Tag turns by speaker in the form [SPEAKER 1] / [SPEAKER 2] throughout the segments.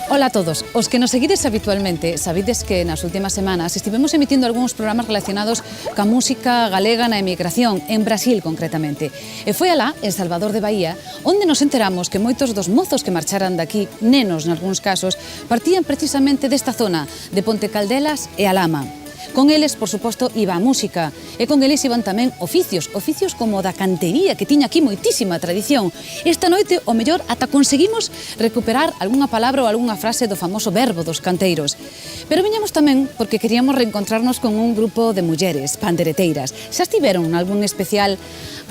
[SPEAKER 1] Ola a todos. Os que nos seguides habitualmente sabides que nas últimas semanas estivemos emitindo algúns programas relacionados ca música galega na emigración, en Brasil concretamente. E foi alá, en Salvador de Bahía, onde nos enteramos que moitos dos mozos que marcharan daqui, nenos nalgúns casos, partían precisamente desta zona, de Ponte Caldelas e Alhama. Con eles, por suposto, iba a música, e con eles iban tamén oficios como da cantería, que tiña aquí moitísima tradición. Esta noite, o mellor, ata conseguimos recuperar algunha palabra ou algunha frase do famoso verbo dos canteiros. Pero viñamos tamén porque queríamos reencontrarnos con un grupo de mulleres, pandereteiras. Xa estiveron nalgún especial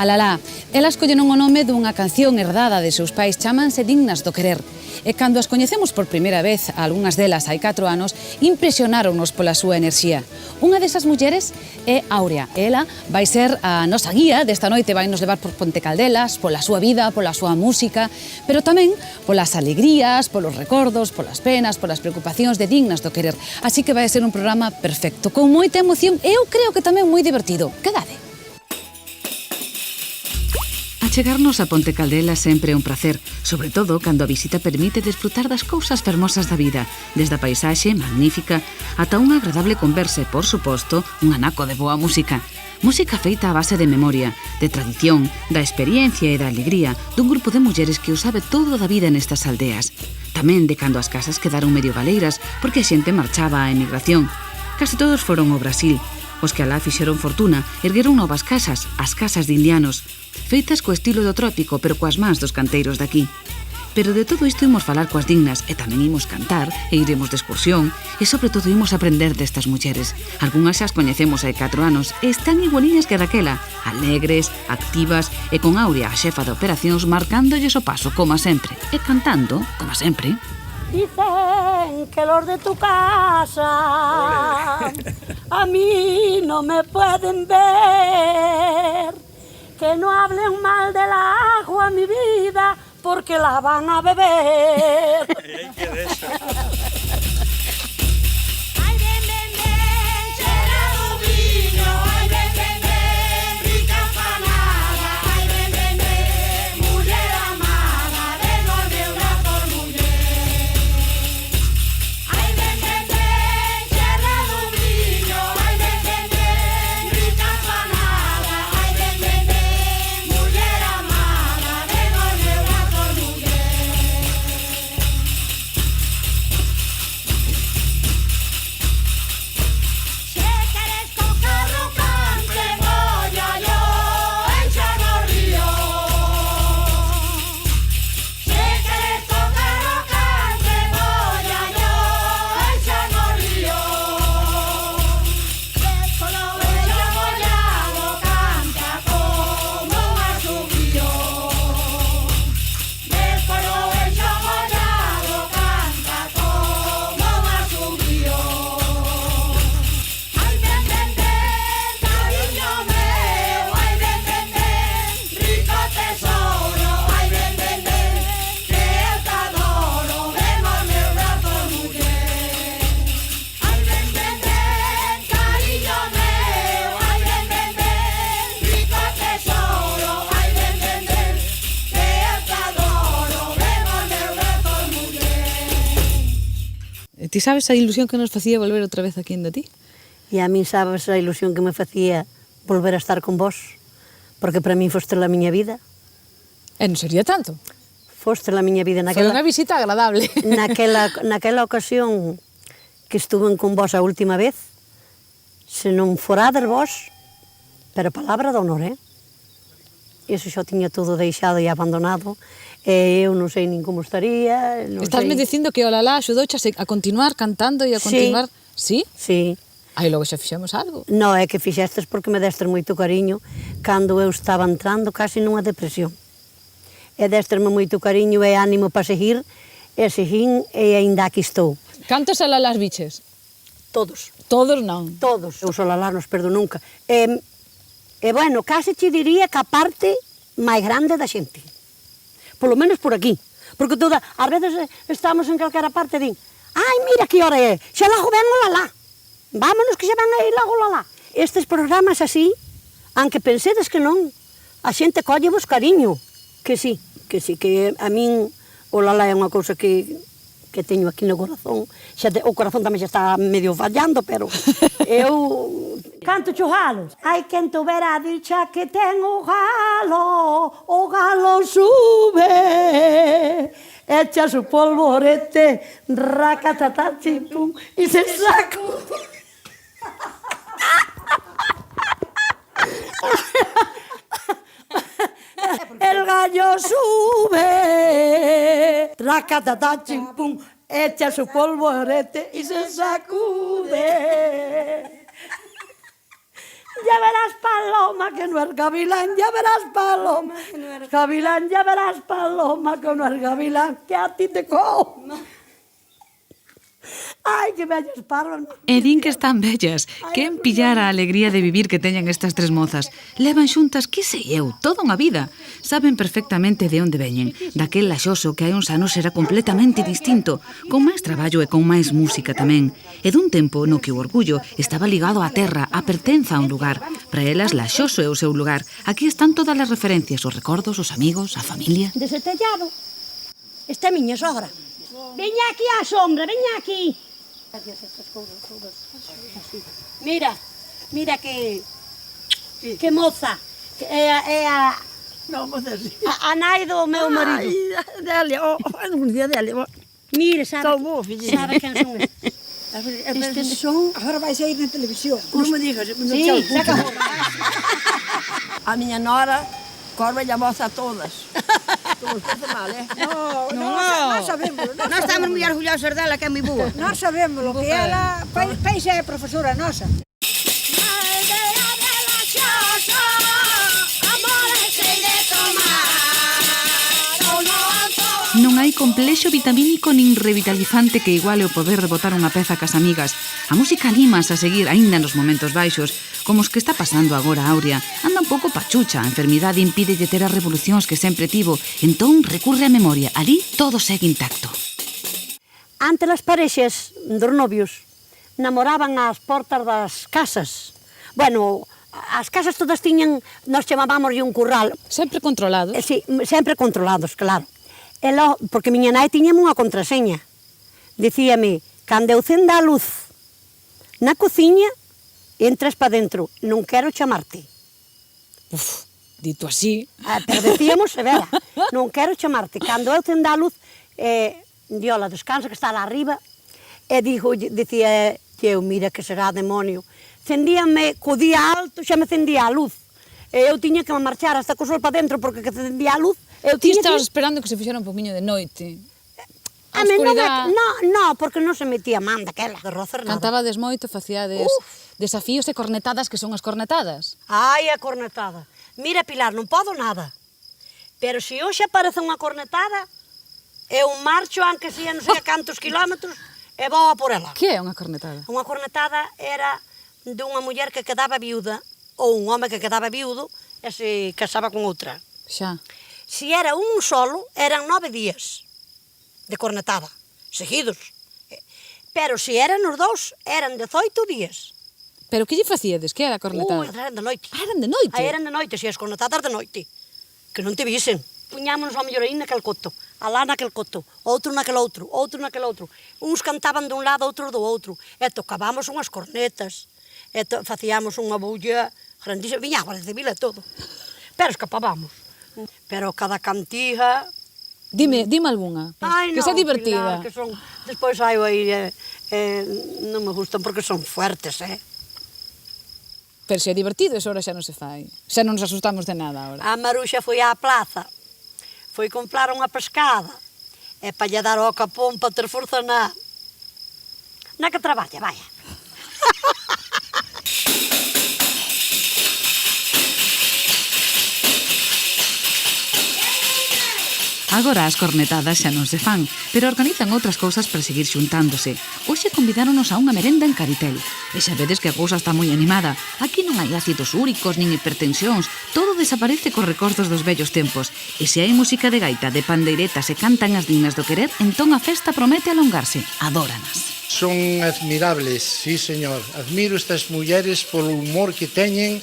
[SPEAKER 1] alalá. Elas colleron o nome dunha canción herdada de seus pais, chámanse Dignas do Querer. E cando as coñecemos por primeira vez, algunhas delas hai 4 anos, impresionáronnos pola súa enerxía. Unha desas mulleres é Áurea. Ela vai ser a nosa guía desta noite, vai nos levar por Ponte Caldelas, pola súa vida, pola súa música, pero tamén polas alegrías, polos recordos, polas penas, polas preocupacións de Dignas do Querer. Así que vai ser un programa perfecto, con moita emoción e eu creo que tamén moi divertido. Quedade! Chegarnos a Ponte Caldelas sempre é un placer, sobre todo cando a visita permite desfrutar das cousas fermosas da vida, desde a paisaxe magnífica ata unha agradable conversa e, por suposto, un anaco de boa música. Música feita a base de memoria, de tradición, da experiencia e da alegría dun grupo de mulleres que o sabe todo da vida nestas aldeas. Tamén de cando as casas quedaron medio baleiras porque a xente marchaba á emigración. Casi todos foron ao Brasil. Os que alá fixeron fortuna ergueron novas casas, as casas de indianos, feitas co estilo do trópico, pero coas mans dos canteiros daqui. Pero de todo isto imos falar coas Dignas e tamén imos cantar e iremos de excursión e sobre todo imos aprender destas mulleres. Algúnas xa as coñecemos hai 4 anos e están igualiñas que daquela, alegres, activas e con Áurea, a xefa de operacións, marcándolles o paso, como sempre, e cantando, como sempre.
[SPEAKER 2] Dicen que los de tu casa a mí no me pueden ver, que no hablen mal del agua, mi vida, porque la van a beber. Ay, ven, ven, ven, llegado vino, ay, ven, ven, ven, rica empanada, ay, ven, ven, ven, mujer amada, vengo de una por mujer. Ay, ven, ven, ven, llegado vino, ay, ven, ven, ven, rica empanada, ay, ven, ven, ven, mujer amada, vengo de una por mujer. Si quieres coger rocante, voy a yo echar al río. Si quieres coger rocante, voy a yo echar al río. Solo ella mollado canta como un arzobío. Solo ella mollado canta como un arzobío. Ay, ven, ven, ven, cariño meu, ay, ven, ven, ven, rico tesoro, ay, ven, ven, ven, que eu te adoro, ven ao meu brazo, muller. Ay, ven, ven, ven, cariño meu, ay, ven, ven, ven, rico tesoro, ay, ven, ven, ven, que eu te adoro, ven ao meu brazo, muller.
[SPEAKER 1] Ti sabes a ilusión que nos facía volver outra vez aquí en ti?
[SPEAKER 3] E a min sabes a ilusión que me facía volver a estar con vos, porque para min foste a miña vida,
[SPEAKER 1] E non sería tanto.
[SPEAKER 3] foste a miña vida
[SPEAKER 1] Foi unha visita agradable.
[SPEAKER 3] naquela ocasión que estuve con vos a última vez, se non forades vos, pero palabra de honor, Iso xa tiña todo deixado e abandonado, e eu non sei nin como estaría, non
[SPEAKER 1] Estásme
[SPEAKER 3] sei.
[SPEAKER 1] dicindo que o Lalá axudouche a continuar cantando e a continuar... Sí?
[SPEAKER 3] Sí.
[SPEAKER 1] Aí logo xa fixemos algo.
[SPEAKER 3] No, é que fixestes porque me destes moito cariño cando eu estaba entrando casi nunha depresión. E destes-me moito cariño e ánimo para seguir, e seguín e aínda aquí estou.
[SPEAKER 1] Cantos a Lalás biches?
[SPEAKER 3] Todos,
[SPEAKER 1] Todos non.
[SPEAKER 3] todos. Eu só Lalás non os perdo nunca. E bueno, case te diría que a parte máis grande da xente. Polo menos por aquí. Porque ás veces estamos en calquera parte e din, ai, mira que hora é, xa logo ven o Lalá. Vámonos que xa van a ir logo o Lalá. Estes programas así, aunque pensedes que non, a xente colle vos cariño. que sí, que a min o lalá é unha cousa que teño aquí no corazón. O corazón tamén xa está medio fallando, pero eu canto chogalos. Hai quen tuvera dicha que ten o galo sube, echa su polvorete, racatata chimpum, e se sacude. El gallo sube, racatata chimpum, echa su polvorete y se sacude. Ya verás, paloma, que no es gavilán, ya verás, paloma, que no es gavilán, ya verás, paloma, que no es gavilán, que a ti te cojo. Ai, que vellas parvan.
[SPEAKER 1] E din que están bellas. Quen pillara a alegría de vivir que teñan estas tres mozas? Levan xuntas, que sei eu, toda unha vida. Saben perfectamente de onde veñen. Daquel laxoso que hai uns anos era completamente distinto, con máis traballo e con máis música tamén. E dun tempo no que o orgullo estaba ligado á terra, a pertenza a un lugar. Para elas, laxoso é o seu lugar. Aquí están todas as referencias, os recordos, os amigos, a familia.
[SPEAKER 3] Dese tellado, esta é miña sogra. Veña aquí á sombra, veña aquí. Mira que moza. É a...
[SPEAKER 4] Non, moza, sí.
[SPEAKER 3] A nai do meu marido.
[SPEAKER 4] Ai, Delia, un día Delia.
[SPEAKER 3] Mire, sabe...
[SPEAKER 4] Estou bo, fillina.
[SPEAKER 3] Sabe quen son estes? Estes son...
[SPEAKER 4] Agora vais a ir na televisión. Non me digas.
[SPEAKER 3] Sí, saca a
[SPEAKER 4] A miña nora corre a moza a todas. Como parece mal, Nós sabemos.
[SPEAKER 5] Nós estamos moi orgullosos dela, que é moi boa.
[SPEAKER 4] Nós sabemos lo que ela... Peixe é profesora nosa.
[SPEAKER 2] Aldea de laxoso, amores sei de tomar, o non
[SPEAKER 1] Non hai complexo vitamínico nin revitalizante que iguale o poder de botar unha peza cas amigas. A música animas a seguir aínda nos momentos baixos, como os que está pasando agora Aurea. Anda un pouco pachucha, a enfermidade impídelle ter as revolucións que sempre tivo, entón recurre á memoria. Ali todo segue intacto.
[SPEAKER 3] Antes as parexes dos novios namoraban ás portas das casas. Bueno, as casas todas tiñan, nós chamábamoslle un curral.
[SPEAKER 1] Sempre controlado.
[SPEAKER 3] Sí, sempre controlados, claro. E lo, porque miña nai tiñame unha contraseña. Dicíame, cando eu cenda a luz na cociña, entras pa dentro, non quero chamarte.
[SPEAKER 1] Uf, dito así.
[SPEAKER 3] Pero decíamos, severa, non quero chamarte. Cando eu cenda a luz, diola, descansa que está lá arriba, e dicía eu, mira que será demonio. Cendíame co día alto, xa me cendía a luz. E eu tiña que me marchar hasta co sol pa dentro, porque que cendía a luz, eu
[SPEAKER 1] Ti
[SPEAKER 3] tiña
[SPEAKER 1] estabas
[SPEAKER 3] que...
[SPEAKER 1] esperando que se fixera un poquinho de noite.
[SPEAKER 3] A mí non, porque non se metía man daquela, de rocer nada.
[SPEAKER 1] Cantabades moito, facíades desafíos e cornetadas, que son as cornetadas.
[SPEAKER 3] Ai, a cornetada. Mira, Pilar, non podo nada. Pero se hoxe aparece unha cornetada, eu marcho, aunque sea non sei a cantos kilómetros, e vou a por ela.
[SPEAKER 1] Que é unha cornetada?
[SPEAKER 3] Unha cornetada era dunha muller que quedaba viuda, ou un home que quedaba viudo, e se casaba con outra.
[SPEAKER 1] Xa.
[SPEAKER 3] Se era un solo, eran 9 días de cornetada, seguidos. Pero se eran os dous, eran 18 días.
[SPEAKER 1] Pero que lle facíades? Que era a cornetada?
[SPEAKER 3] Eran de noite.
[SPEAKER 1] Ah, eran de noite?
[SPEAKER 3] Eran de noite, se as cornetadas de noite. Que non te visen. Puñámonos ao mellor aí naquel coto, alá naquel coto, outro naquel outro, outro naquel outro. Uns cantaban dun lado, outros do outro. E tocábamos unhas cornetas. E facíamos unha bulla grandísima. Viña a Guardia Civil e todo. Pero escapábamos. Pero cada cantija...
[SPEAKER 1] Dime algunha,
[SPEAKER 3] Ai,
[SPEAKER 1] que sea divertida.
[SPEAKER 3] Pilar, que son... Despois hai aí... non me gustan porque son fuertes,
[SPEAKER 1] Pero se é divertido, eso ahora xa non se fai. Xa non nos asustamos de nada ahora.
[SPEAKER 3] A Maruxa foi á plaza, foi comprar unha pescada, e para lle dar ao capón para ter forza na que traballa, vaya.
[SPEAKER 1] Agora as cornetadas xa non se fan, pero organizan outras cousas para seguir xuntándose. Hoxe convidáronos a unha merenda en Caritel. E xa vedes que a cousa está moi animada. Aquí non hai ácidos úricos nin hipertensións. Todo desaparece cos recordos dos vellos tempos. E se hai música de gaita, de pandeiretas e cantan as dignas do querer, entón a festa promete alongarse. Adóranas.
[SPEAKER 6] Son admirables, sí señor. Admiro estas mulleres polo humor que teñen,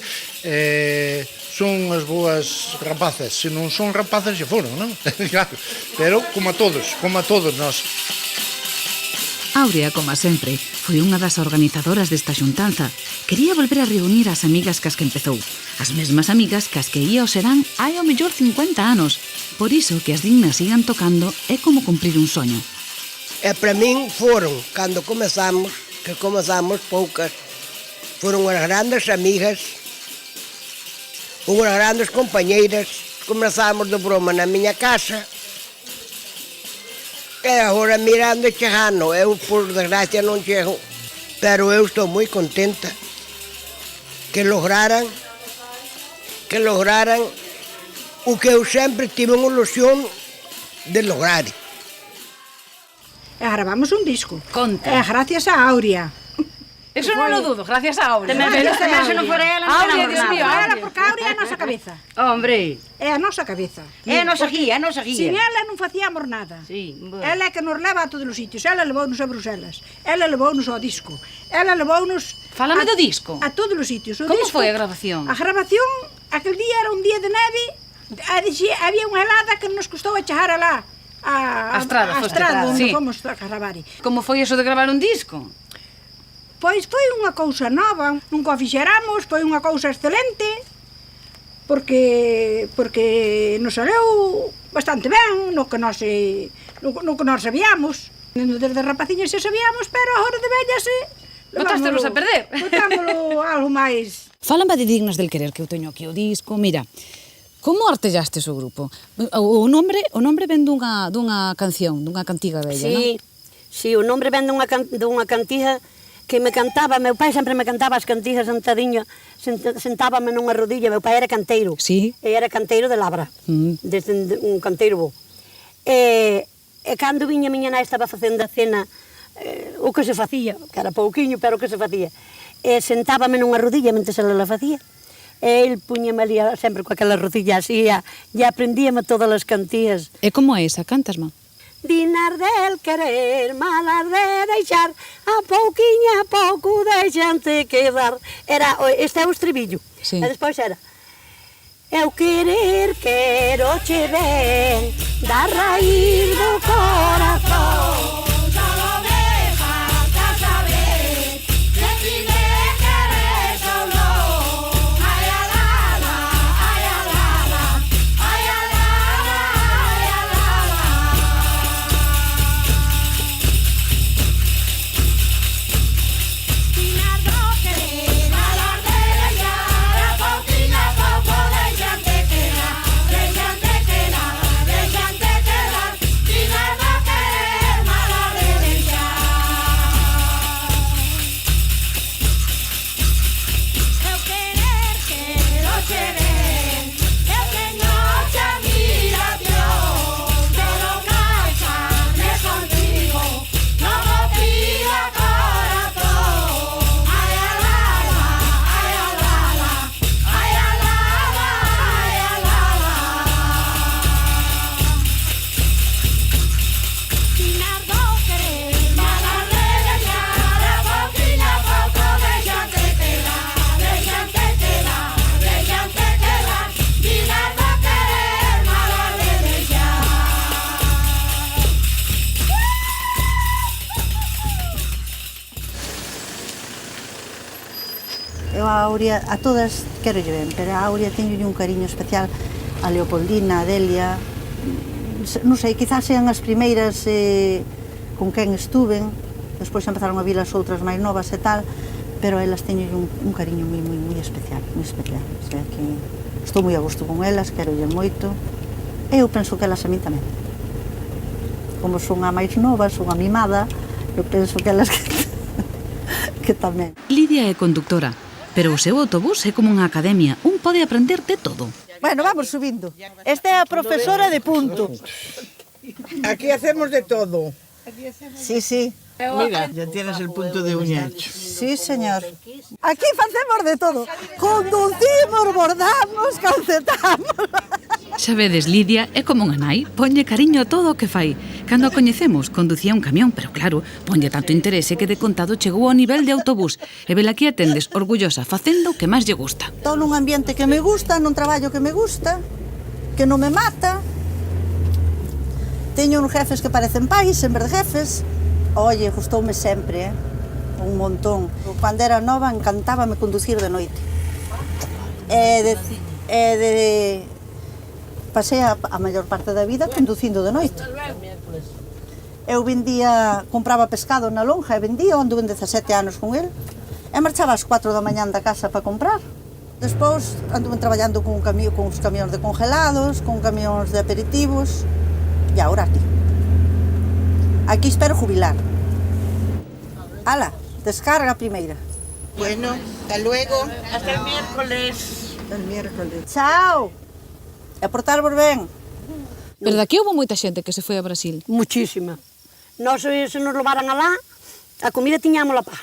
[SPEAKER 6] son as boas rapazas. Se non son rapazas, xa foron, non? Claro, pero como a todos nós.
[SPEAKER 1] Áurea, como sempre, foi unha das organizadoras desta xuntanza. Quería volver a reunir as amigas cas que empezou. As mesmas amigas cas que ía ao Serán hai ao mellor 50 anos. Por iso que as dignas sigan tocando é como cumprir un soño.
[SPEAKER 4] E para min foron, cando comezamos, que comezamos poucas, foron unhas grandes amigas, unhas grandes compañeiras. Comezamos de broma na miña casa. E agora mirando e chegando, eu por desgracia non chego, pero eu estou moi contenta que lograran o que eu sempre tive unha ilusión de lograr.
[SPEAKER 5] E gravamos un disco.
[SPEAKER 1] Conta.
[SPEAKER 5] E gracias a Áurea.
[SPEAKER 1] Eso non lo dudo, gracias a Áurea.
[SPEAKER 5] Se non fora ela, non
[SPEAKER 1] Áurea,
[SPEAKER 5] éramos
[SPEAKER 1] Dios mío,
[SPEAKER 5] nada.
[SPEAKER 1] Áurea.
[SPEAKER 5] Porque Áurea é a nosa cabeza.
[SPEAKER 7] Hombre,
[SPEAKER 5] É a nosa cabeza.
[SPEAKER 7] é a nosa guía, é a nosa
[SPEAKER 5] Sin
[SPEAKER 7] guía.
[SPEAKER 5] ela non facíamos nada.
[SPEAKER 7] Sí, bueno.
[SPEAKER 5] Ela é que nos leva a todos os sitios. Ela levounos a Bruselas. Ela levounos ao disco. Ela levounos...
[SPEAKER 1] Fálame do disco.
[SPEAKER 5] A todos os sitios. O
[SPEAKER 1] Como
[SPEAKER 5] disco,
[SPEAKER 1] foi a grabación?
[SPEAKER 5] A grabación, aquel día era un día de neve. Había unha helada que nos custou a chegar alá.
[SPEAKER 1] A estrada, foste.
[SPEAKER 5] onde
[SPEAKER 1] Sí.
[SPEAKER 5] fomos a gravar.
[SPEAKER 1] Como foi eso de gravar un disco?
[SPEAKER 5] Pois foi unha cousa nova, nunca o fixeramos, foi unha cousa excelente, porque nos saleu bastante ben, no que nós sabíamos. Desde rapaciñas xa sabíamos, pero agora de vellas
[SPEAKER 1] Botástenos a perder.
[SPEAKER 5] Botámoslo algo máis.
[SPEAKER 1] Fálame de Dignas del Querer, que eu teño aquí o disco. Mira, como artellastes o grupo? O nombre ven dunha canción, dunha cantiga bella, non?
[SPEAKER 3] Sí, o nombre ven dunha cantiga que me cantaba, meu pai sempre me cantaba as cantigas sentadiño, sentábame nunha rodilla, meu pai era canteiro.
[SPEAKER 1] Sí.
[SPEAKER 3] E era canteiro de Labra, desde un canteiro bo. E cando viña miña nai estaba facendo a cena, o que se facía, que era pouquiño, pero o que se facía. E sentábame nunha rodilla mentre ela la facía. E el puñame ali sempre con aquela rodilla así, e aprendíame todas as cantías.
[SPEAKER 1] E como é esa? Cantasma?
[SPEAKER 3] Dinar del querer, malas de deixar, a pouquiño a pouco deixante quedar. Este é o estribillo.
[SPEAKER 1] Sí.
[SPEAKER 3] E despois era: eu querer, quero che ben, da raíz do corazón.
[SPEAKER 8] Eu a Áurea, a todas quero lle ben, pero a Áurea teño un cariño especial, a Leopoldina, a Delia, non sei, quizás sean as primeiras con quen estuven, despois empezaron a vir as outras máis novas e tal, pero elas teño un cariño moi especial, moi especial. O sea, que estou moi a gusto con elas, quero lle moito, e eu penso que elas a mí tamén. Como son a máis nova, son a mimada, eu penso que elas que tamén.
[SPEAKER 1] Lidia é conductora, pero o seu autobús é como unha academia, un pode aprender de todo.
[SPEAKER 8] Bueno, vamos subindo. Esta é a profesora de punto.
[SPEAKER 9] Aquí hacemos de todo.
[SPEAKER 8] Sí, sí.
[SPEAKER 9] Mira, ya tienes el punto de uña hecho.
[SPEAKER 8] Sí, señor. Aquí facemos de todo. Conducimos, bordamos, calcetamos.
[SPEAKER 1] Xa vedes, Lidia é como unha nai, ponlle cariño a todo o que fai. Cando a coñecemos, conducía un camión, pero claro, ponlle tanto interese que de contado chegou ao nivel de autobús. E vela aquí atendes, orgullosa, facendo o que máis lle gusta.
[SPEAKER 8] Estou nun ambiente que me gusta, nun traballo que me gusta, que non me mata. Teño uns jefes que parecen pais, en vez de jefes. Oye, gustoume sempre, un montón. Cando era nova, encantábame conducir de noite. Pasei a maior parte da vida conducindo de noite. Eu vendía, compraba pescado na lonja e vendía, anduve 17 anos con el, e marchaba ás 4 da mañán da casa para comprar. Despois anduve traballando con os camións de congelados, con camións de aperitivos, e agora aquí. Aquí espero jubilar. Ala, descarga a primeira.
[SPEAKER 9] Bueno, hasta luego. Hasta el miércoles. El miércoles.
[SPEAKER 8] Chao! E portarvos ben.
[SPEAKER 1] Pero daqui houve moita xente que se foi a Brasil.
[SPEAKER 3] Muchísima. Nós, se nos levaran alá, a comida tiñámola pa.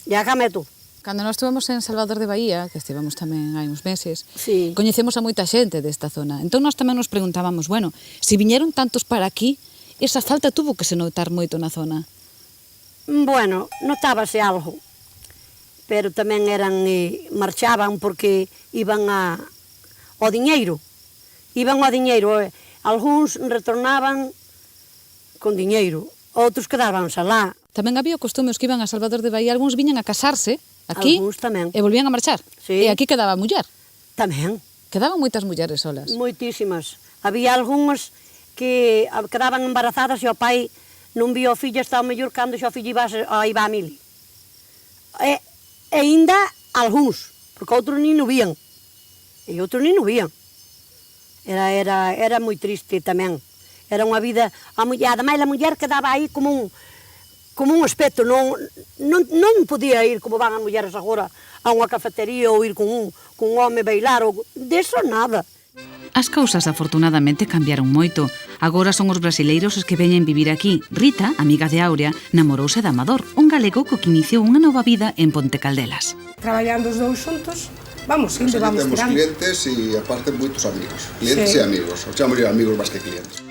[SPEAKER 3] E a cama e todo.
[SPEAKER 1] Cando nós estivemos en Salvador de Bahía, que estivemos tamén hai uns meses,
[SPEAKER 3] Sí.
[SPEAKER 1] coñecemos a moita xente desta zona. Entón nós tamén nos preguntábamos, bueno, se viñeron tantos para aquí, esa falta tuvo que se notar moito na zona.
[SPEAKER 3] Bueno, notábase algo, pero tamén marchaban porque iban ao diñeiro. Iban ao diñeiro. Algúns retornaban con diñeiro, outros quedábanse lá.
[SPEAKER 1] Tamén había costumes que iban a Salvador de Bahía, algúns viñan a casarse aquí
[SPEAKER 3] Algúns tamén.
[SPEAKER 1] e volvían a marchar.
[SPEAKER 3] Sí.
[SPEAKER 1] E aquí quedaba a muller.
[SPEAKER 3] Tamén,
[SPEAKER 1] Quedaban moitas mulleres solas.
[SPEAKER 3] moitísimas. Había algúns que quedaban embarazadas e o pai non vía o fillo hasta o mellor cando xa o fillo iba a mili. E ainda algúns, porque outros nin o vían. E outros nin o vían. Era moi triste tamén. Era unha vida... Ademais, a muller quedaba aí como un aspecto. Non podía ir como van as mulleres agora a unha cafetería ou ir con un home bailar. Deso nada.
[SPEAKER 1] As cousas afortunadamente cambiaron moito. Agora son os brasileiros os que veñen vivir aquí. Rita, amiga de Áurea, namorouse de Amador, un galego co que iniciou unha nova vida en Ponte Caldelas.
[SPEAKER 5] Traballando os dous xuntos, vamos indo,
[SPEAKER 10] Aquí
[SPEAKER 5] vamos
[SPEAKER 10] temos
[SPEAKER 5] tirando.
[SPEAKER 10] clientes e aparte moitos amigos. Clientes
[SPEAKER 5] Sí.
[SPEAKER 10] e amigos. O chamo yo amigos máis que clientes.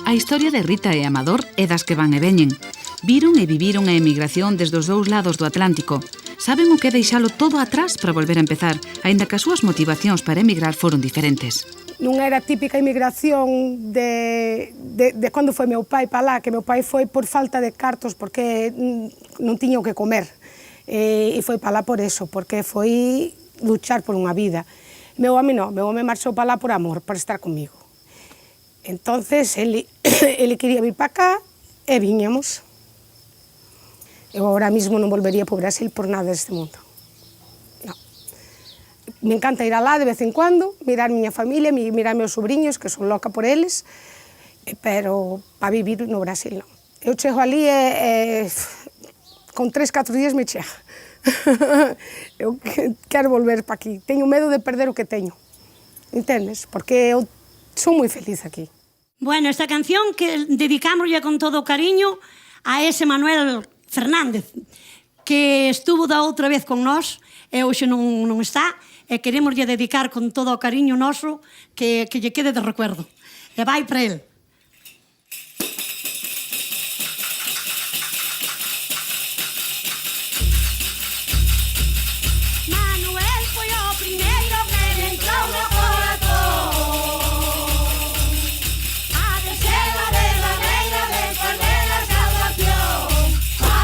[SPEAKER 1] A historia de Rita e Amador é das que van e veñen. Viron e viviron a emigración desde os dous lados do Atlántico. Saben o que é deixalo todo atrás para volver a empezar, aínda que as súas motivacións para emigrar foron diferentes.
[SPEAKER 5] Non era típica inmigración de cando foi meu pai para lá, que meu pai foi por falta de cartos, porque non tiña o que comer. E foi para lá por eso, porque foi luchar por unha vida. Meu home non, meu home marchou para lá por amor, para estar comigo. Entonces, ele quería vir para cá e viñamos. Eu ahora mismo non volvería por Brasil por nada deste mundo. Non. Me encanta ir alá de vez en cuando, mirar miña familia, mirar meus sobrinhos, que son loca por eles, pero para vivir no Brasil non. Eu chego ali e con 3-4 días me chega. Eu quero volver para aquí. Teño medo de perder o que teño. Entendes? Porque eu son moi feliz aquí.
[SPEAKER 3] Bueno, esta canción que dedicámoslle con todo o cariño a ese Manuel Fernández, que estuvo da outra vez con nós e hoxe non está, e queremoslle dedicar con todo o cariño noso que lle quede de recuerdo. E vai para el. Manuel foi o primeiro que le entrou no corazón. A desela verdadeira despois de la salvación.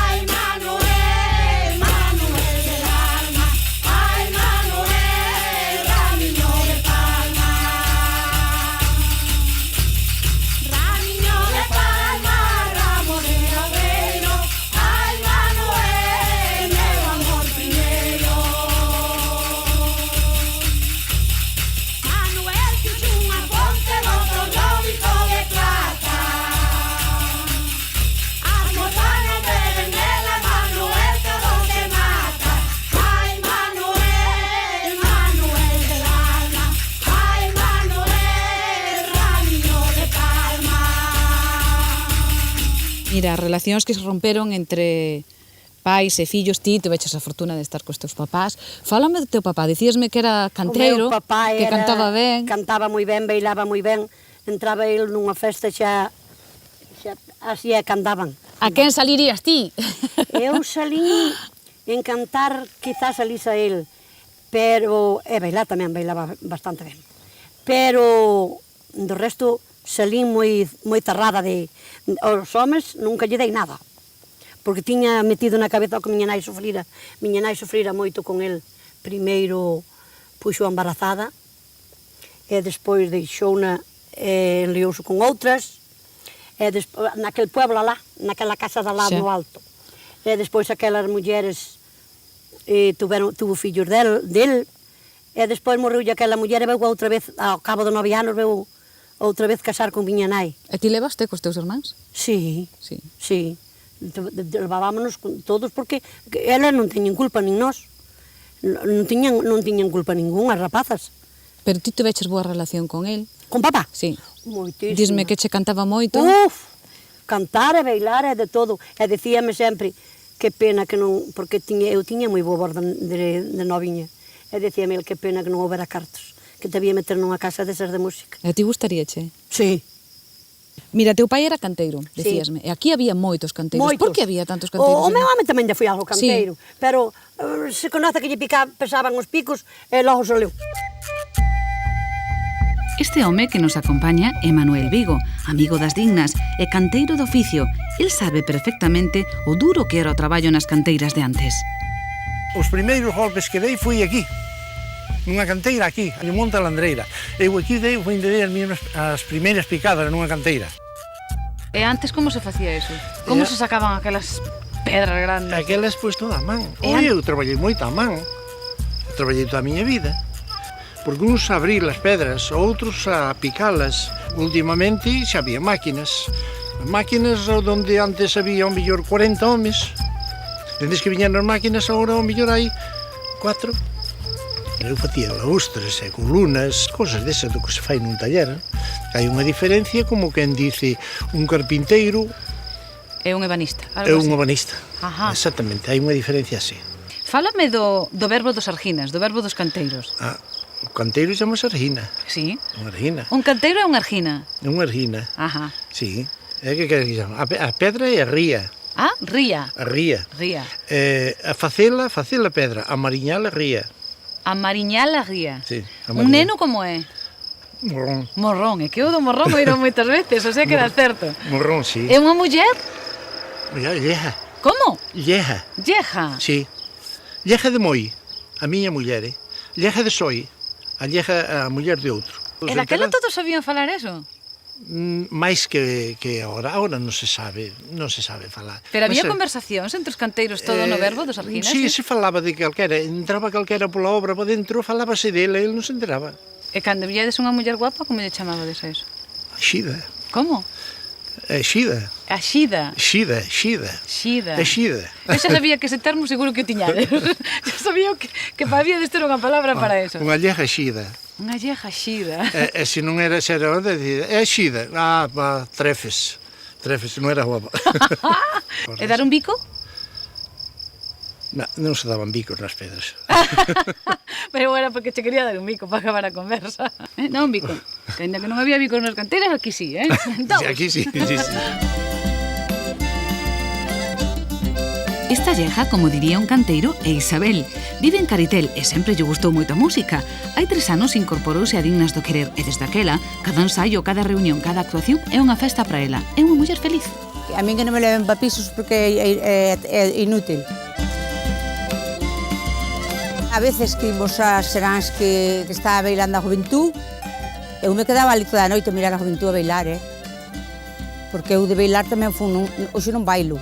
[SPEAKER 3] Ay, Manuel, Manuel del alma. Ay, Manuel, Ramiño de Palma. Ramiño de Palma, ramo de laurel. Ay, Manuel, meu amor primeiro. Manuel fixo unha ponte do zoológico de plata. As montañas beben nela, Manuel todo se mata. Ay, Manuel, Manuel del alma. Ay, Manuel, Ramiño de Palma.
[SPEAKER 1] Mira, as relacións que se romperon entre pais e fillos, ti veches a fortuna de estar cos teus papás. Fálame do teu papá, dicíasme que era canteiro,
[SPEAKER 3] O meu papá
[SPEAKER 1] que cantaba ben.
[SPEAKER 3] Cantaba moi ben, bailaba moi ben. Entraba ele nunha festa xa así é que andaban.
[SPEAKER 1] A quen salirías ti?
[SPEAKER 3] Eu salí en cantar, quizás salís a ele, pero e bailar tamén, bailaba bastante ben. Pero do resto salí moi cerrada de aos homes, nunca lle dei nada. Porque tiña metido na cabeza que miña nai sufrira moito con el. Primeiro puxo embarazada e despois deixouna e enliouse con outras e despois, naquel pueblo alá, naquela casa de lá no alto. E despois aquelas mulleres tuvo fillos del e despois morreulle aquela muller e veu outra vez, ao cabo de 9 anos, veu outra vez casar con miña nai.
[SPEAKER 1] E ti levaste cos teus irmáns?
[SPEAKER 3] Sí. Levábamos todos porque elas non teñen culpa nin nós. Non tiñan culpa ningún, as rapazas.
[SPEAKER 1] Pero ti tuveches boa relación con el?
[SPEAKER 3] Con papá?
[SPEAKER 1] Sí.
[SPEAKER 3] Moitísima.
[SPEAKER 1] Dísme que che cantaba moito.
[SPEAKER 3] Cantar e bailar e de todo. E dicíame sempre que pena que non, porque eu tiña moi boa voz de noviña. E dicíame el que pena que non houbera cartos, que te había meter nunha casa desas de música.
[SPEAKER 1] E ti gustaríache?
[SPEAKER 3] Sí.
[SPEAKER 1] Mira, teu pai era canteiro, dicíasme, e aquí había moitos canteiros. Por que había tantos canteiros?
[SPEAKER 3] O meu home tamén lle foi algo canteiro, pero se conoce que lle pesaban os picos e logo se leu.
[SPEAKER 1] Este home que nos acompaña é Manuel Vigo, amigo das dignas e canteiro de oficio. El sabe perfectamente o duro que era o traballo nas canteiras de antes.
[SPEAKER 6] Os primeiros golpes que dei foi aquí, nunha canteira aquí, en Monte Landreira. Eu aquí dei as primeiras picadas nunha canteira.
[SPEAKER 1] E antes como se facía eso? Como se sacaban aquelas pedras grandes?
[SPEAKER 6] Aquelas pois toda a man. Eu traballei moito a man. Traballei toda a miña vida. Porque uns a abrir as pedras, outros a picalas. Últimamente xa había máquinas. Máquinas onde antes había ao mellor 40 homes. Desde que viñan as máquinas, agora ao mellor hai 4. Eu facía laustres e colunas, cosas desas do que se fai nun taller. Hai unha diferencia como quen dice un carpinteiro
[SPEAKER 1] é un ebanista.
[SPEAKER 6] É un ebanista. Exactamente, hai unha diferencia así.
[SPEAKER 1] Fálame do verbo dos arginas, do verbo dos canteiros.
[SPEAKER 6] O canteiro chamase argina.
[SPEAKER 1] Sí.
[SPEAKER 6] Unha argina.
[SPEAKER 1] Un canteiro é unha argina.
[SPEAKER 6] É unha argina.
[SPEAKER 1] Ajá.
[SPEAKER 6] Sí. É que queres que chama? A pedra é a ría.
[SPEAKER 1] Ah, ría.
[SPEAKER 6] A ría.
[SPEAKER 1] Ría.
[SPEAKER 6] A facela pedra. A mariñal é ría.
[SPEAKER 1] A mariñal a ría.
[SPEAKER 6] Sí.
[SPEAKER 1] Un neno como é?
[SPEAKER 6] Morrón.
[SPEAKER 1] Morrón. É que eu do morrón oíro moitas veces, o sea que era certo.
[SPEAKER 6] Morrón, sí.
[SPEAKER 1] É unha muller?
[SPEAKER 6] Lleja.
[SPEAKER 1] Como?
[SPEAKER 6] Lleja.
[SPEAKER 1] Lleja?
[SPEAKER 6] Sí. Lleja de moi, a miña muller. Lleja de soi, a muller de outro.
[SPEAKER 1] E daquela todos sabían falar eso?
[SPEAKER 6] máis que agora. Agora non se sabe falar.
[SPEAKER 1] Pero había conversacións entre os canteiros todo no verbo dos Arginas?
[SPEAKER 6] Sí, se falaba de calquera, entraba calquera pola obra para dentro, falábase dele, ele non se enteraba.
[SPEAKER 1] E cando viedes unha muller guapa, como lle chamabades a eso?
[SPEAKER 6] Xida.
[SPEAKER 1] Como?
[SPEAKER 6] Xida.
[SPEAKER 1] A xida.
[SPEAKER 6] Xida.
[SPEAKER 1] Xida.
[SPEAKER 6] Xida.
[SPEAKER 1] Eu xa sabía que ese termo seguro que o tiñades. Xa sabía que había de ter unha palabra para eso.
[SPEAKER 6] Unha lleja xida.
[SPEAKER 1] Unha lleja xida.
[SPEAKER 6] E se non era xera, é xida. Trefes, non era guapa.
[SPEAKER 1] E dar un bico?
[SPEAKER 6] Non se daban bicos nas pedras.
[SPEAKER 1] Pero era porque che quería dar un bico para acabar a conversa. Non un bico. Que ainda que non había bicos nas canteiras, aquí sí, eh?
[SPEAKER 6] Aquí sí.
[SPEAKER 1] Esta lleja, como diría un canteiro, é Isabel. Vive en Caritel e sempre lle gustou moito a música. Hai 3 anos incorporouse a Dignas do Querer e desde aquela, cada ensaio, cada reunión, cada actuación é unha festa para ela. É unha muller feliz.
[SPEAKER 11] A min que non me leven pa pisos porque é inútil. A veces que imos a seráns que está bailando a juventud, eu me quedaba ali toda a noite a mirar a juventud a bailar, Porque eu de bailar tamén fun, hoxe non bailo,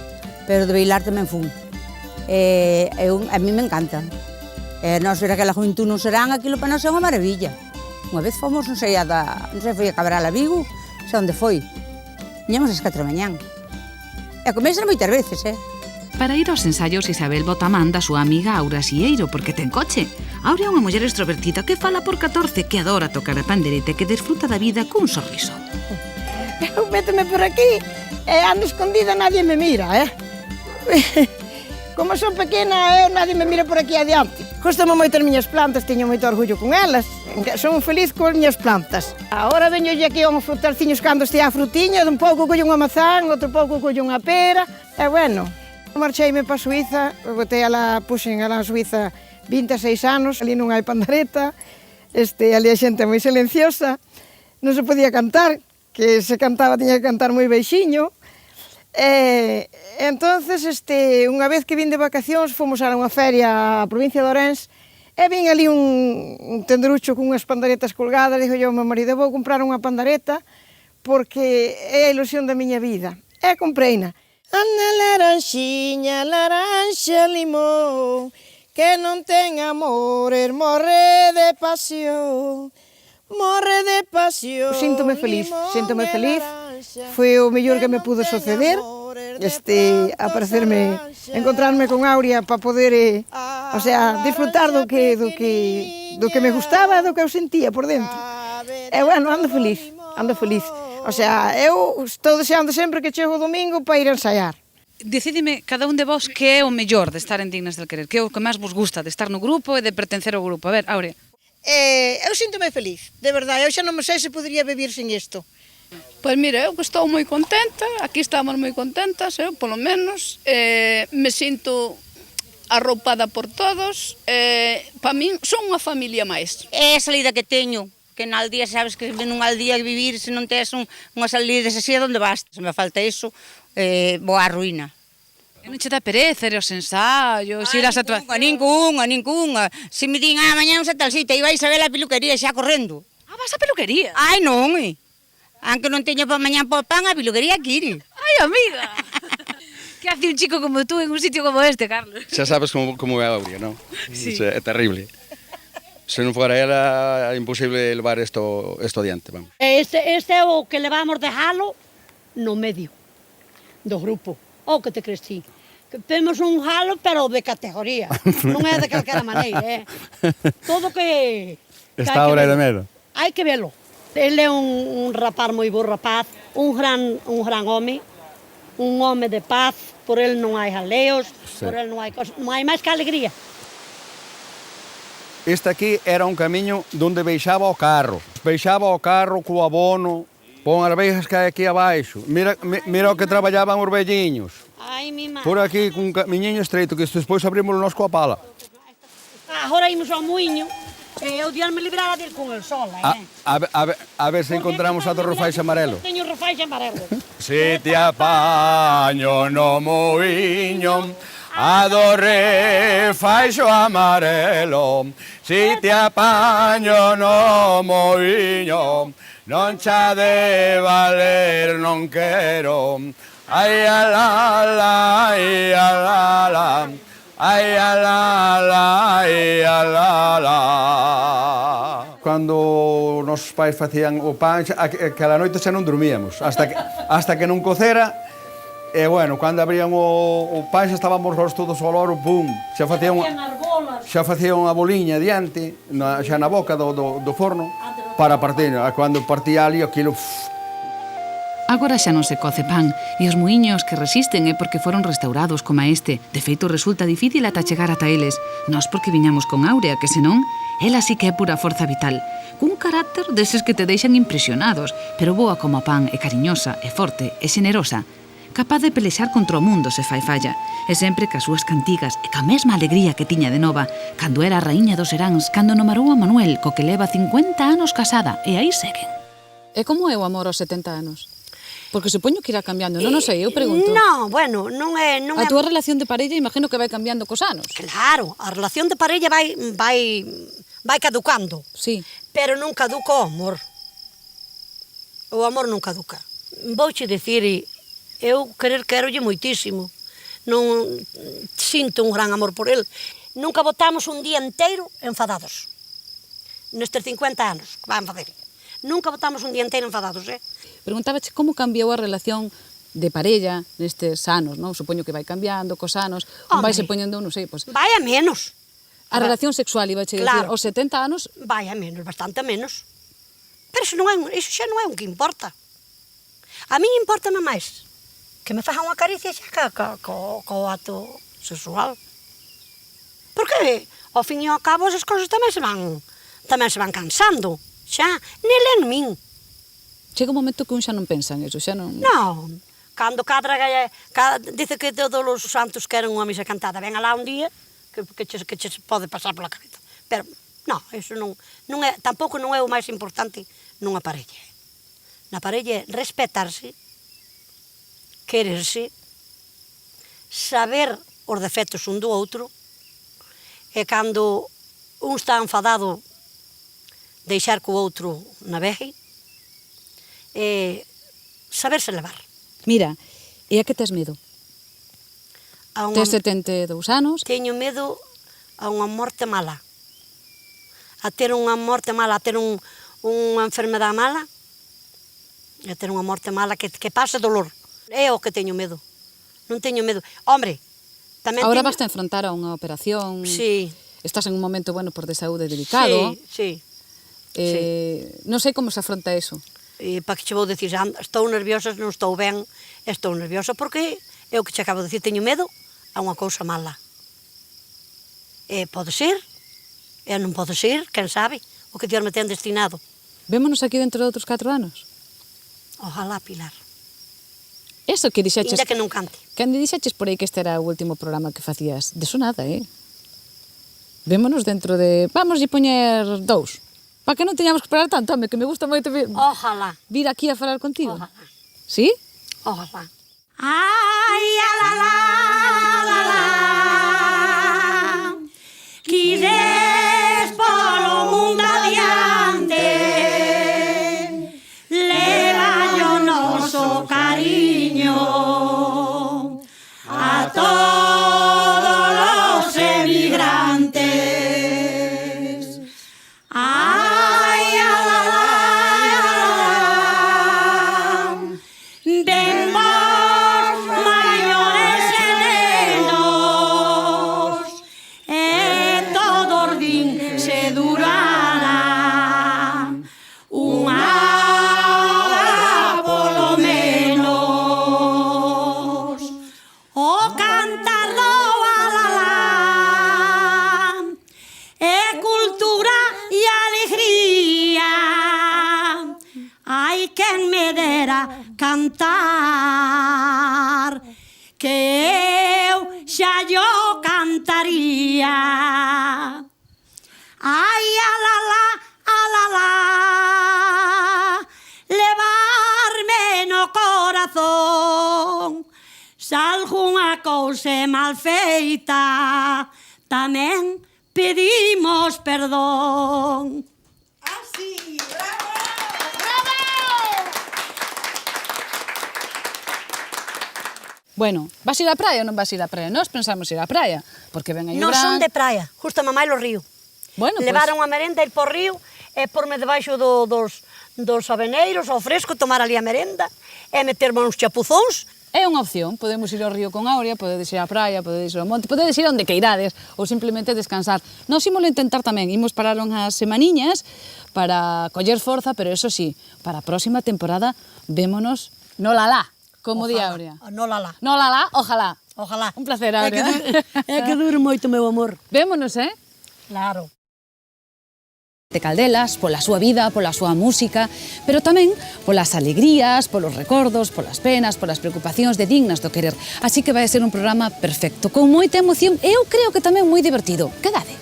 [SPEAKER 11] pero de bailar tamén fun. A mí me encanta. Nós ver aquela juventud non serán, aquilo para nós é unha maravilla. Unha vez fomos, non sei, foi a Cabral a Vigo, sei onde foi. Viñamos ás 4 da mañán. E comese moitas veces,
[SPEAKER 1] Para ir aos ensaios, Isabel bota a man da súa amiga Aura Sieiro, porque ten coche. Aura é unha muller extrovertida que fala por 14, que adora tocar a pandereta e que desfruta da vida cun sorriso.
[SPEAKER 4] Eu méteme por aquí e ando escondida, nadie me mira, Como son pequena, nadie me mira por aquí adiante. Gostame moito as miñas plantas, teño moito orgullo con elas. Son feliz coas miñas plantas. Agora veño aquí a uns frutarciños cando estea a frutiña, un pouco collo unha mazán, outro pouco collo unha pera. E bueno, marcheime para Suiza, botei puxen a Suiza 26 anos, ali non hai pandareta, ali a xente é moi silenciosa, non se podía cantar, que se cantaba tiña que cantar moi beixiño. Entonces, unha vez que vin de vacacións, fomos a unha feria á provincia de Ourense e vin ali un tenderucho con unhas pandaretas colgadas. Dixo eu ao meu marido, vou comprar unha pandareta porque é a ilusión da miña vida. E compreina. Ana laranxiña, laranxa limón, que non ten amores, morre de pasión. Morre de pasión. Síntome feliz. Foi o mellor que me pudo suceder, aparecerme, encontrarme con Aurea para poder, disfrutar do que me gustaba e do que eu sentía por dentro. E bueno, ando feliz. Eu estou deseando sempre que chego o domingo para ir a ensaiar.
[SPEAKER 1] Decidime cada un de vos que é o mellor de estar en Dignas del Querer, que é o que máis vos gusta de estar no grupo e de pertencer ao grupo. A ver, Aurea.
[SPEAKER 4] Eu síntome feliz, de verdade, eu xa non me sei se podería vivir sin isto.
[SPEAKER 12] Pois mira, eu que estou moi contenta, aquí estamos moi contentas, eu polo menos, me sinto arroupada por todos, para min son unha familia máis.
[SPEAKER 11] É a salida que teño, que na aldea sabes que nunha aldea vivir se non tes unha salida así onde vas. Se me falta iso, vou á ruína.
[SPEAKER 1] E non che dá pereza ir aos ensaios, ir ás actuacións?
[SPEAKER 11] Ninguna. Se me din, mañá a tal sitio, e vais a ver a peluquería xa correndo.
[SPEAKER 1] Vas a peluquería?
[SPEAKER 11] Ai, non, Aunque non teño para mañá por pan, a peluquería que ir.
[SPEAKER 1] Ai, amiga! Que hace un chico como tú en un sitio como este, Carlos?
[SPEAKER 13] Xa sabes como é a Aurea, non?
[SPEAKER 1] Sí.
[SPEAKER 13] É terrible. Se non fora ela, é imposible levar isto adiante, vamos.
[SPEAKER 3] Este é o que levamos de jalo no medio do grupo. O que te crees ti? Que temos un jalo, pero de categoría. Non é de calquera maneira, Todo que...
[SPEAKER 13] Está ahora de medo.
[SPEAKER 3] Hai que velo. Ele é un rapaz moi bo rapaz, un gran home, un home de paz, por ele non hai jaleos, por ele non hai máis que alegría.
[SPEAKER 13] Este aquí era un camiño donde baixaba o carro co abono, pon as veigas que hai aquí abaixo. Mira o que traballaban os velliños.
[SPEAKER 3] Ai, mi má.
[SPEAKER 13] Por aquí, con un camiñinho estreito, que despois abrimos nós coa pala.
[SPEAKER 3] Agora imos ao muiño, e eu Dios me librara de ir con el sol,
[SPEAKER 13] A ver se encontramos a do rofais amarelo.
[SPEAKER 3] Teño rofais amarelo.
[SPEAKER 13] Si te apaño no muiño, a do refaixo amarelo. Si te apaño no muiño, non cha de valer, non quero. Ai, alala, ai, alala, ai, alala, ai, alala. Cando nosos pais facían o pan, aquela noite xa non dormíamos, hasta que non cocera. E, bueno, cando abrían o pan xa estábamos todos ao loro, pum, xa facían unha boliña diante, xa na boca do forno, para partir. Cando partía ali, aquilo...
[SPEAKER 1] Agora xa non se coce pan, e os muiños que resisten é porque foron restaurados como este. De feito, resulta difícil ata chegar ata eles. Nós porque viñamos con Aurea, que senón, ela sí que é pura forza vital. Cun carácter deses que te deixan impresionados, pero boa como a pan, e cariñosa, e forte, e xenerosa. Capaz de pelexar contra o mundo se fai falla, e sempre cas súas cantigas e ca mesma alegría que tiña de nova, cando era a raíña dos Seráns, cando nomarou a Manuel, co que leva 50 anos casada, e aí seguen. E como é o amor aos 70 anos? Porque supoño que irá cambiando, non sei, eu pregunto.
[SPEAKER 3] Non, bueno, non é...
[SPEAKER 1] A túa relación de parella imagino que vai cambiando cos anos.
[SPEAKER 3] Claro, a relación de parella vai caducando.
[SPEAKER 1] Sí.
[SPEAKER 3] Pero non caduca o amor. O amor non caduca. Vouche dicir, eu querolle moitísimo. Non sinto un gran amor por el. Nunca botamos un día inteiro enfadados. Nestes 50 anos que van facer. Nunca botamos un día inteiro enfadados,
[SPEAKER 1] Preguntábache como cambiou a relación de parella nestes anos, non? Supoño que vai cambiando cos anos, vai se poñendo, non sei, pois...
[SPEAKER 3] Vai a menos.
[SPEAKER 1] A relación sexual, iba a dicir, aos 70 anos...
[SPEAKER 3] Vai a menos, bastante menos. Pero iso xa non é o que importa. A mí importa máis que me faja unha caricia xa co ato sexual. Porque, ao fin e ao cabo, esas cousas tamén se van cansando. Xa, nele en min.
[SPEAKER 1] Chega un momento que un xa non pensa en eso, xa non...
[SPEAKER 3] Non, cando cadra dice que todos os santos queren unha misa cantada, ven alá un día que che pode pasar pola cabeza. Pero, non, eso non é, tampouco non é o máis importante nunha parella. Na parella é respetarse, quererse, saber os defectos un do outro, e cando un está enfadado, deixar que o outro navegue, e saberse levar.
[SPEAKER 1] Mira, e a que tes medo? Tes 72 anos?
[SPEAKER 3] Teño medo a unha morte mala. A ter unha morte mala, a ter unha enfermedade mala, a ter unha morte mala que pase dolor. É o que teño medo. Non teño medo. Hombre, tamén
[SPEAKER 1] agora vas a enfrontar a unha operación.
[SPEAKER 3] Sí.
[SPEAKER 1] Estás en un momento, bueno, por de saúde delicado.
[SPEAKER 3] Sí.
[SPEAKER 1] Non sei como se afronta eso.
[SPEAKER 3] Para que che vou dicir, estou nerviosa, non estou ben, estou nerviosa porque é o que che acabo de dicir, teño medo a unha cousa mala. Pode ser, e non pode ser, quen sabe, o que Dios me ten destinado.
[SPEAKER 1] Vémonos aquí dentro de outros 4 anos?
[SPEAKER 3] Ojalá, Pilar.
[SPEAKER 1] Eso que dixeches...
[SPEAKER 3] Inda que non cante.
[SPEAKER 1] Cando dixeches por aí que este era o último programa que facías, de eso nada, Vémonos dentro de... Vamos a poñer 2. Para que non teñamos que esperar tanto, home, que me gusta moito
[SPEAKER 3] Ojalá.
[SPEAKER 1] Vir aquí a falar contigo.
[SPEAKER 3] Ojalá.
[SPEAKER 1] Sí?
[SPEAKER 3] Ojalá.
[SPEAKER 2] Ai, a la la, la la, quides polo mundo adiante, leva o noso cariño a todos los emigrantes. Cantar que eu xa yo cantaría. Ai, a la la, levarme no corazón. Se algunha cousa mal feita, tamén pedimos perdón.
[SPEAKER 9] Así, bravo!
[SPEAKER 1] Bueno, vas ir á praia ou non vas ir á praia? Nós pensamos ir á praia, porque ven aí o
[SPEAKER 3] Non
[SPEAKER 1] verán...
[SPEAKER 3] son de praia, justo mamá lo río.
[SPEAKER 1] Bueno,
[SPEAKER 3] levaron a merenda, ir por río, e porme debaixo dos aveneiros, ao fresco, tomar ali a merenda, e meterme uns chapuzóns.
[SPEAKER 1] É unha opción, podemos ir ao río con Aurea, podedes ir á praia, podedes ir ao monte, podedes ir onde queirades, ou simplemente descansar. Nós ímolo intentar tamén, imos parar unhas semaniñas para coller forza, pero eso sí, para a próxima temporada, vémonos no lalá. Como di Aurea.
[SPEAKER 3] No lalá.
[SPEAKER 1] No lalá, ojalá.
[SPEAKER 3] Ojalá.
[SPEAKER 1] Un placer, Aurea.
[SPEAKER 3] É que dure moito, meu amor.
[SPEAKER 1] Vémonos,
[SPEAKER 3] Claro.
[SPEAKER 1] De Caldelas, pola súa vida, pola súa música, pero tamén polas alegrías, polos recordos, polas penas, polas preocupacións de dignas do querer. Así que vai ser un programa perfecto, con moita emoción e eu creo que tamén moi divertido. Quedade.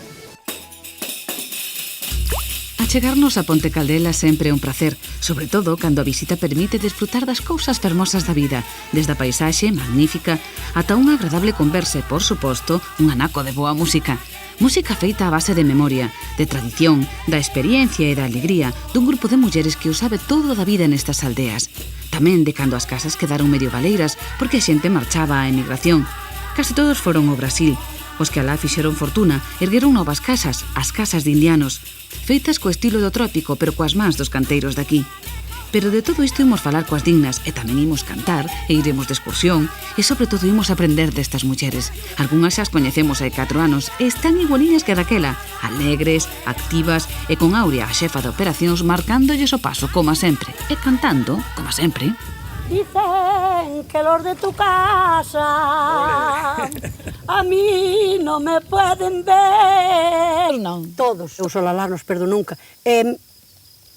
[SPEAKER 14] Achegarnos a Ponte Caldelas sempre é un placer, sobre todo cando a visita permite desfrutar das cousas fermosas da vida, desde a paisaxe magnífica ata unha agradable conversa e, por suposto, un anaco de boa música. Música feita a base de memoria, de tradición, da experiencia e da alegría dun grupo de mulleres que o sabe todo da vida nestas aldeas. Tamén de cando as casas quedaron medio baleiras porque a xente marchaba á emigración. Casi todos foron ao Brasil. Os que alá fixeron fortuna ergueron novas casas, as casas de indianos, feitas co estilo do trópico, pero coas mans dos canteiros daqui. Pero de todo isto imos falar coas dignas e tamén imos cantar e iremos de excursión e sobre todo imos aprender destas mulleres. Algunhas xas coñecemos hai 4 anos e están igualiñas que daquela, alegres, activas e con Aurea, a xefa de operacións, marcándolles o paso, como sempre, e cantando, como sempre.
[SPEAKER 3] Dicen que los de tu casa a mí no me pueden ver.
[SPEAKER 1] Non.
[SPEAKER 3] Todos. Eu Olalá non os perdo nunca.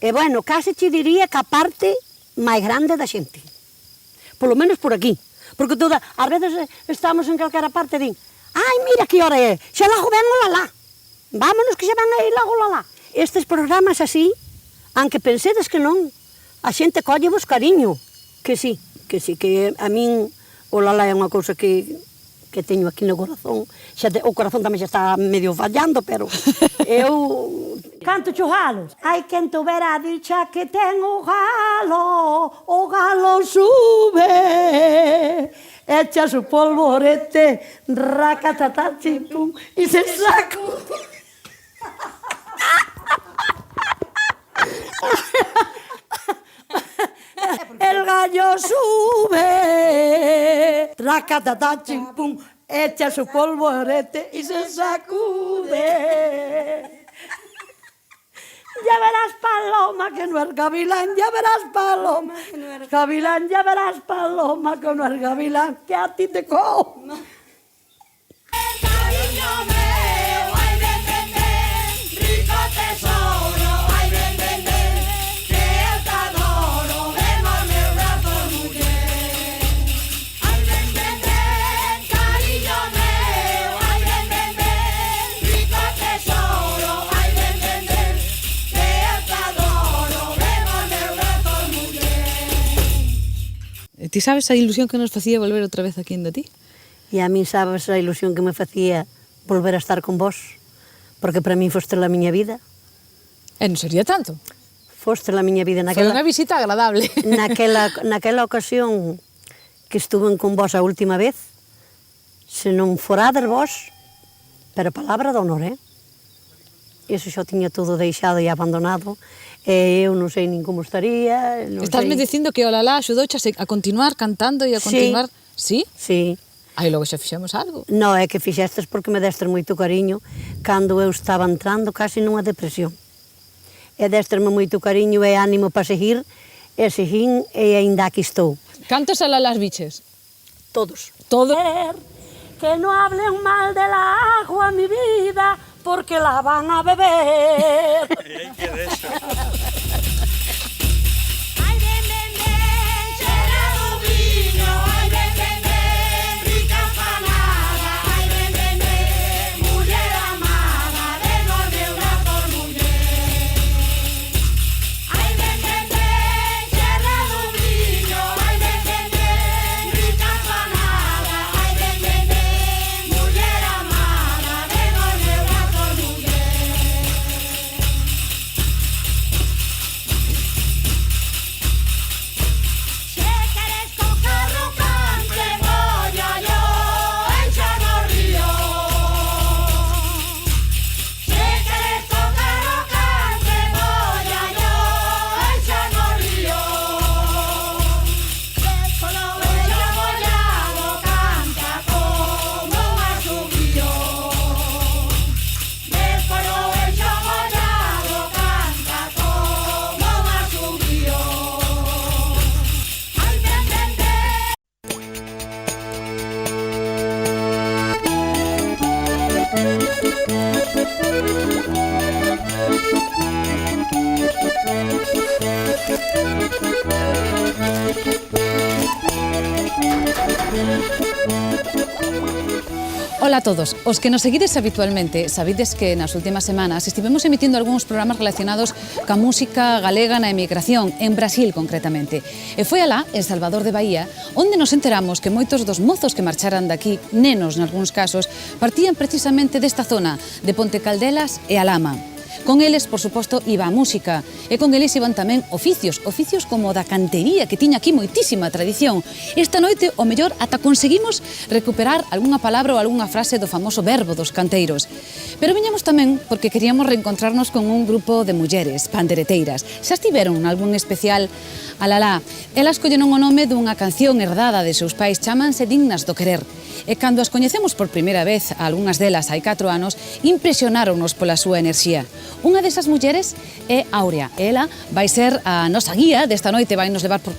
[SPEAKER 3] Bueno, case te diría que a parte máis grande da xente. Polo menos por aquí. Porque ás veces estamos en calquera parte e din, ai, mira que hora é, xa logo ven Olalá. Vámonos que xa van a ir logo Olalá. Estes programas así, aunque pensedes que non, a xente collevos cariño. Que sí, que a min Olalá é unha cousa que teño aquí no corazón. O corazón tamén xa está medio fallando, pero eu canto chujalos. Hai quen tuvera a dicha que ten o galo sube, echa su polvorete, racatata chimpum, y se sacude. El gallo sube, racatata chimpum, echa su polvorete y se sacude. Ya verás, paloma, que no es gavilán, ya verás, paloma, que no es gavilán, ya verás, paloma, que no es gavilán, que a ti te como.
[SPEAKER 2] Cariño meu, ai ven, ven, ven, rico tesoro, ai ven, ven, ven, que eu te adoro, ven ao meu brazo, muller. Ai ven, ven, ven, cariño meu, ai ven, ven, ven, rico tesoro, ai ven, ven, ven, que eu te adoro, ven ao meu brazo, muller.
[SPEAKER 1] Ti sabes a ilusión que nos facía volver outra vez aquí en ti?
[SPEAKER 3] E a mí sabes a ilusión que me facía volver a estar con vos, porque para mí foste a miña vida.
[SPEAKER 1] E non sería tanto?
[SPEAKER 3] Foste a miña vida
[SPEAKER 1] Foi unha visita agradable.
[SPEAKER 3] Naquela ocasión que estuve con vos a última vez, se non forades vos, pero palabra de honor, Iso xa tiña todo deixado e abandonado, e eu non sei nin como estaría.
[SPEAKER 1] Estásme dicindo que Olalá axudouche a continuar cantando e a continuar... Sí?
[SPEAKER 3] Sí.
[SPEAKER 1] Aí logo xa fixemos algo.
[SPEAKER 3] Non, é que fixestes porque me destes moito cariño cando eu estaba entrando casi nunha depresión. E destes-me moito cariño e ánimo para seguir, e seguín e aínda aquí estou.
[SPEAKER 1] Cantos Olalás biches?
[SPEAKER 3] Todos.
[SPEAKER 1] Todos?
[SPEAKER 3] Que no hablen mal de la agua, mi vida, porque la van a beber.
[SPEAKER 2] ¿Qué de eso? Ay, ven, ven, ven, llenado viño, ay, ven, ven, ven, rica empanada, ay, ven, ven, ven, muller amada, ven ao meu brazo, muller. Ay, ven, ven, ven, llenado viño, ay, ven, ven, ven, rica empanada, ay, ven, ven, ven, muller amada, ven ao meu brazo, muller. Si quieres coger un cante, voy a yo echar al río. Si quieres coger un cante, voy a yo echar al río. Después lo echo mollado, canta como un asubío. Después lo echo mollado, canta como un asubío. Ay, ven, ven, ven.
[SPEAKER 1] Ola a todos. Os que nos seguides habitualmente sabides que nas últimas semanas estivemos emitindo algúns programas relacionados ca música galega na emigración, en Brasil concretamente. E foi alá, en Salvador de Bahía, onde nos enteramos que moitos dos mozos que marcharan daqui, nenos nalgúns casos, partían precisamente desta zona, de Ponte Caldelas e Alhama. Con eles, por suposto, iba a música, e con eles iban tamén oficios como o da cantería, que tiña aquí moitísima tradición. Esta noite, o mellor, ata conseguimos recuperar algunha palabra ou algunha frase do famoso verbo dos canteiros. Pero viñamos tamén porque queríamos reencontrarnos con un grupo de mulleres, pandereteiras. Xa estiveron nalgún especial Alalá. Elas colleron o nome dunha canción herdada de seus pais, chámanse Dignas do Querer. E cando as coñecemos por primeira vez, algunhas delas hai 4 anos, impresionáronos pola súa enerxía. Unha desas mulleres é Áurea. Ela vai ser a nosa guía desta noite, vai nos levar por